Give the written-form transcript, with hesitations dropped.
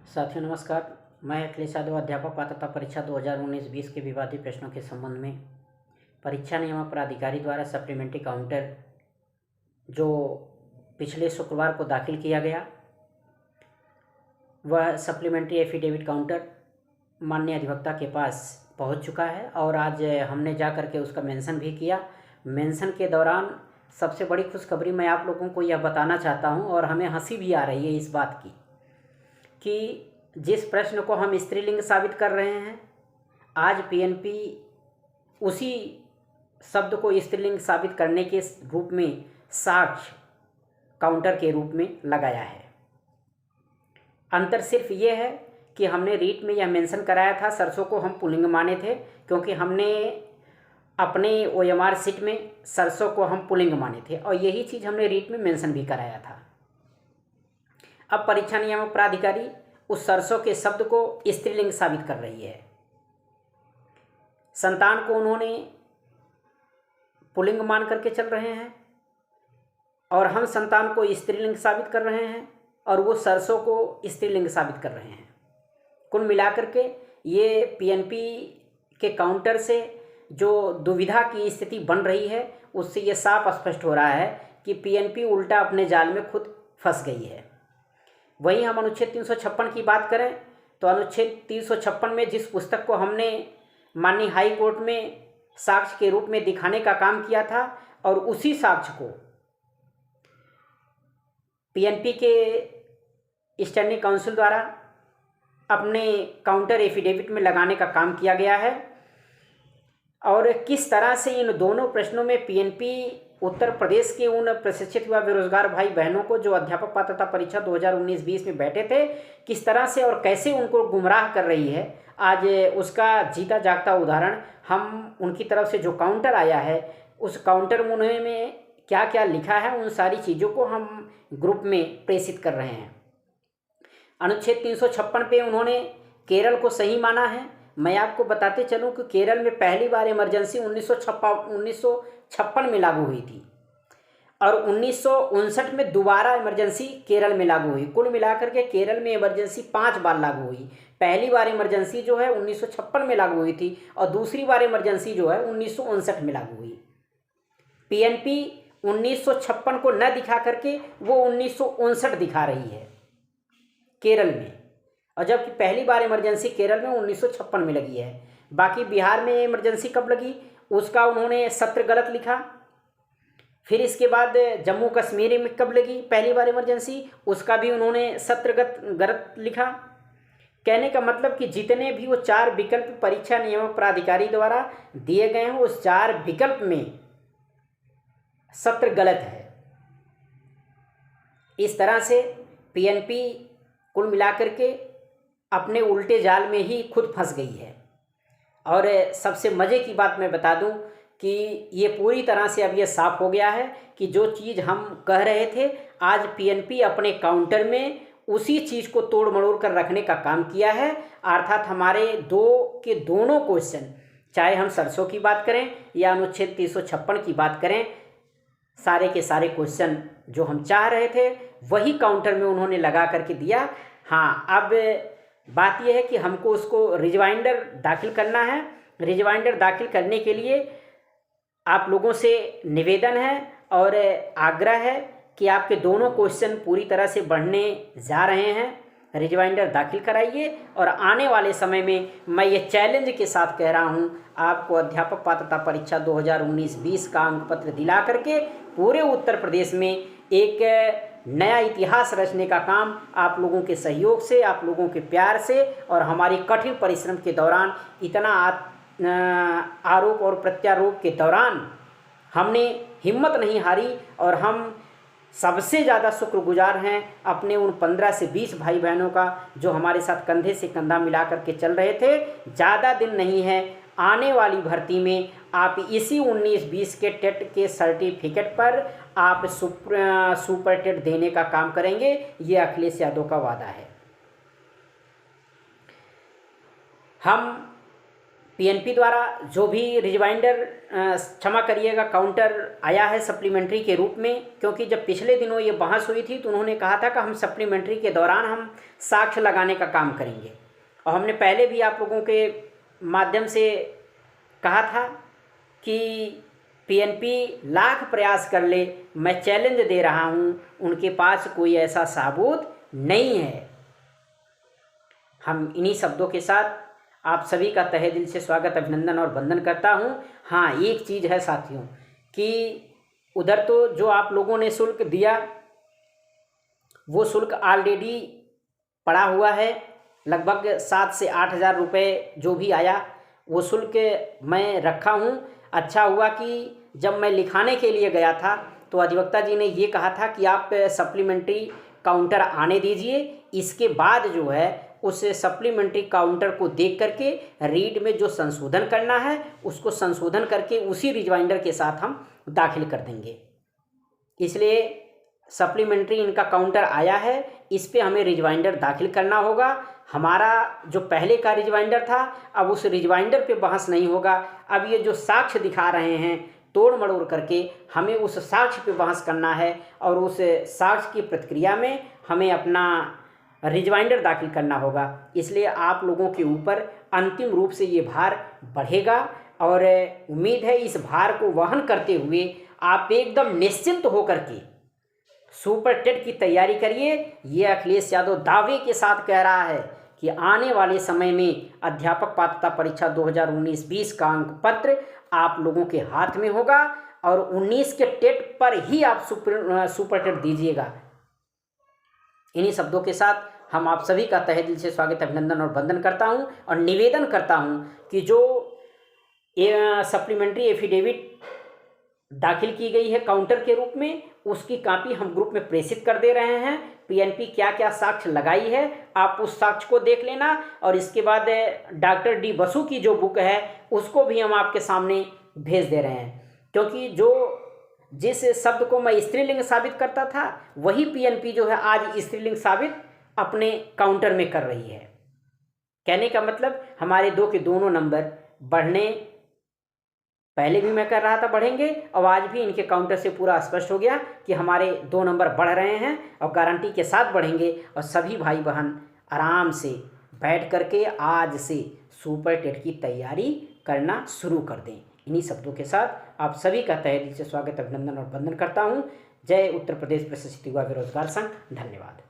साथियों नमस्कार। मैं अखिलेश यादव, अध्यापक पात्रता परीक्षा 2019-20 के विवादित प्रश्नों के संबंध में परीक्षा नियामक प्राधिकारी द्वारा सप्लीमेंट्री काउंटर जो पिछले शुक्रवार को दाखिल किया गया, वह सप्लीमेंट्री एफिडेविट काउंटर माननीय अधिवक्ता के पास पहुंच चुका है और आज हमने जा कर के उसका मेंशन भी किया। मेंशन के दौरान सबसे बड़ी खुशखबरी मैं आप लोगों को यह बताना चाहता हूं और हमें हंसी भी आ रही है इस बात की कि जिस प्रश्न को हम स्त्रीलिंग साबित कर रहे हैं, आज पीएनपी उसी शब्द को स्त्रीलिंग साबित करने के रूप में साक्ष्य काउंटर के रूप में लगाया है। अंतर सिर्फ ये है कि हमने रीट में यह मेंशन कराया था, सरसों को हम पुल्लिंग माने थे क्योंकि हमने अपने ओएमआर सीट में सरसों को हम पुल्लिंग माने थे और यही चीज़ हमने रीट में मेंशन भी कराया था। अब परीक्षा नियामक प्राधिकारी उस सरसों के शब्द को स्त्रीलिंग साबित कर रही है। संतान को उन्होंने पुल्लिंग मान करके चल रहे हैं और हम संतान को स्त्रीलिंग साबित कर रहे हैं और वो सरसों को स्त्रीलिंग साबित कर रहे हैं। कुल मिलाकर के ये पीएनपी के काउंटर से जो दुविधा की स्थिति बन रही है, उससे ये साफ स्पष्ट हो रहा है कि पीएनपी उल्टा अपने जाल में खुद फंस गई है। वहीं हम अनुच्छेद 356 की बात करें तो अनुच्छेद 356 में जिस पुस्तक को हमने माननीय हाई कोर्ट में साक्ष्य के रूप में दिखाने का काम किया था और उसी साक्ष्य को पीएनपी के स्टैंडिंग काउंसिल द्वारा अपने काउंटर एफिडेविट में लगाने का काम किया गया है और किस तरह से इन दोनों प्रश्नों में पीएनपी उत्तर प्रदेश के उन प्रशिक्षित व बेरोजगार भाई बहनों को जो अध्यापक पात्रता परीक्षा 2019-20 में बैठे थे, किस तरह से और कैसे उनको गुमराह कर रही है, आज उसका जीता जागता उदाहरण हम उनकी तरफ से जो काउंटर आया है उस काउंटर में उन्होंने क्या क्या लिखा है, उन सारी चीज़ों को हम ग्रुप में प्रेषित कर रहे हैं। अनुच्छेद 356 पे उन्होंने केरल को सही माना है। मैं आपको बताते चलूँ कि केरल में पहली बार इमरजेंसी 1956 में लागू हुई थी और 1959 में दोबारा इमरजेंसी केरल में लागू हुई। कुल मिलाकर के केरल में इमरजेंसी 5 बार लागू हुई। पहली बार इमरजेंसी जो है 1956 में लागू हुई थी और दूसरी बार इमरजेंसी जो है 1959 में लागू हुई। पीएनपी 1956 को न दिखा करके वो 1959 दिखा रही है केरल में, और जबकि पहली बार इमरजेंसी केरल में 1956 में लगी है। बाकी बिहार में इमरजेंसी कब लगी उसका उन्होंने सत्र गलत लिखा। फिर इसके बाद जम्मू कश्मीर में कब लगी पहली बार इमरजेंसी, उसका भी उन्होंने सत्र गलत लिखा। कहने का मतलब कि जितने भी वो 4 विकल्प परीक्षा नियामक प्राधिकारी द्वारा दिए गए हैं उस 4 विकल्प में सत्र गलत है। इस तरह से पीएनपी कुल मिलाकर के अपने उल्टे जाल में ही खुद फंस गई है। और सबसे मज़े की बात मैं बता दूं कि ये पूरी तरह से अब ये साफ हो गया है कि जो चीज़ हम कह रहे थे, आज पीएनपी अपने काउंटर में उसी चीज़ को तोड़ मरोड़ कर रखने का काम किया है। अर्थात हमारे दोनों क्वेश्चन, चाहे हम सरसों की बात करें या अनुच्छेद 356 की बात करें, सारे के सारे क्वेश्चन जो हम चाह रहे थे वही काउंटर में उन्होंने लगा करके दिया। हाँ, अब बात यह है कि हमको उसको रिजवाइंडर दाखिल करना है। रिजवाइंडर दाखिल करने के लिए आप लोगों से निवेदन है और आग्रह है कि आपके दोनों क्वेश्चन पूरी तरह से बढ़ने जा रहे हैं। रिजवाइंडर दाखिल कराइए और आने वाले समय में मैं ये चैलेंज के साथ कह रहा हूँ, आपको अध्यापक पात्रता परीक्षा 2019-20 का अंक पत्र दिला करके पूरे उत्तर प्रदेश में एक नया इतिहास रचने का काम आप लोगों के सहयोग से, आप लोगों के प्यार से और हमारी कठिन परिश्रम के दौरान, इतना आरोप और प्रत्यारोप के दौरान हमने हिम्मत नहीं हारी और हम सबसे ज़्यादा शुक्रगुजार हैं अपने उन 15 से 20 भाई बहनों का जो हमारे साथ कंधे से कंधा मिला करके चल रहे थे। ज़्यादा दिन नहीं है, आने वाली भर्ती में आप इसी 19-20 के टेट के सर्टिफिकेट पर आप सुपर टेट देने का काम करेंगे, ये अखिलेश यादव का वादा है। हम पीएनपी द्वारा जो भी रिजवाइंडर क्षमा करिएगा काउंटर आया है सप्लीमेंट्री के रूप में, क्योंकि जब पिछले दिनों ये बहस हुई थी तो उन्होंने कहा था कि हम सप्लीमेंट्री के दौरान हम साक्ष्य लगाने का काम करेंगे। और हमने पहले भी आप लोगों के माध्यम से कहा था कि पीएनपी लाख प्रयास कर ले, मैं चैलेंज दे रहा हूँ, उनके पास कोई ऐसा सबूत नहीं है। हम इन्हीं शब्दों के साथ आप सभी का तहे दिल से स्वागत, अभिनंदन और वंदन करता हूँ। हाँ, एक चीज़ है साथियों कि उधर तो जो आप लोगों ने शुल्क दिया वो शुल्क ऑलरेडी पड़ा हुआ है, लगभग 7 से 8 हज़ार रुपये जो भी आया वो शुल्क मैं रखा हूँ। अच्छा हुआ कि जब मैं लिखाने के लिए गया था तो अधिवक्ता जी ने ये कहा था कि आप सप्लीमेंट्री काउंटर आने दीजिए, इसके बाद जो है उस सप्लीमेंट्री काउंटर को देख करके रीड में जो संशोधन करना है उसको संशोधन करके उसी रिजवाइंडर के साथ हम दाखिल कर देंगे। इसलिए सप्लीमेंट्री इनका काउंटर आया है, इस पे हमें रिजवाइंडर दाखिल करना होगा। हमारा जो पहले का रिजवाइंडर था अब उस रिजवाइंडर पे बहस नहीं होगा। अब ये जो साक्ष्य दिखा रहे हैं तोड़ मड़ोड़ करके, हमें उस साक्ष्य पे बहस करना है और उस साक्ष्य की प्रतिक्रिया में हमें अपना रिजवाइंडर दाखिल करना होगा। इसलिए आप लोगों के ऊपर अंतिम रूप से ये भार बढ़ेगा और उम्मीद है इस भार को वहन करते हुए आप एकदम निश्चिंत होकर के सुपर टेट की तैयारी करिए। ये अखिलेश यादव दावे के साथ कह रहा है कि आने वाले समय में अध्यापक पात्रता परीक्षा 2019-20 का अंक पत्र आप लोगों के हाथ में होगा और 19 के टेट पर ही आप सुपर टेट दीजिएगा। इन्हीं शब्दों के साथ हम आप सभी का तहे दिल से स्वागत, अभिनंदन और वंदन करता हूं और निवेदन करता हूं कि जो सप्लीमेंट्री एफिडेविट दाखिल की गई है काउंटर के रूप में, उसकी कॉपी हम ग्रुप में प्रेषित कर दे रहे हैं। पीएनपी क्या क्या साक्ष्य लगाई है आप उस साक्ष्य को देख लेना और इसके बाद डॉक्टर डी बसु की जो बुक है उसको भी हम आपके सामने भेज दे रहे हैं, क्योंकि जिस शब्द को मैं स्त्रीलिंग साबित करता था वही पीएनपी जो है आज स्त्रीलिंग साबित अपने काउंटर में कर रही है। कहने का मतलब हमारे दो के दोनों नंबर बढ़ने, पहले भी मैं कर रहा था बढ़ेंगे, और आज भी इनके काउंटर से पूरा स्पष्ट हो गया कि हमारे 2 नंबर बढ़ रहे हैं और गारंटी के साथ बढ़ेंगे। और सभी भाई बहन आराम से बैठ करके आज से सुपर टेट की तैयारी करना शुरू कर दें। इन्हीं शब्दों के साथ आप सभी का तहे दिल से स्वागत, अभिनंदन और वंदन करता हूँ। जय उत्तर प्रदेश प्रशिक्षित युवा बेरोजगार संघ। धन्यवाद।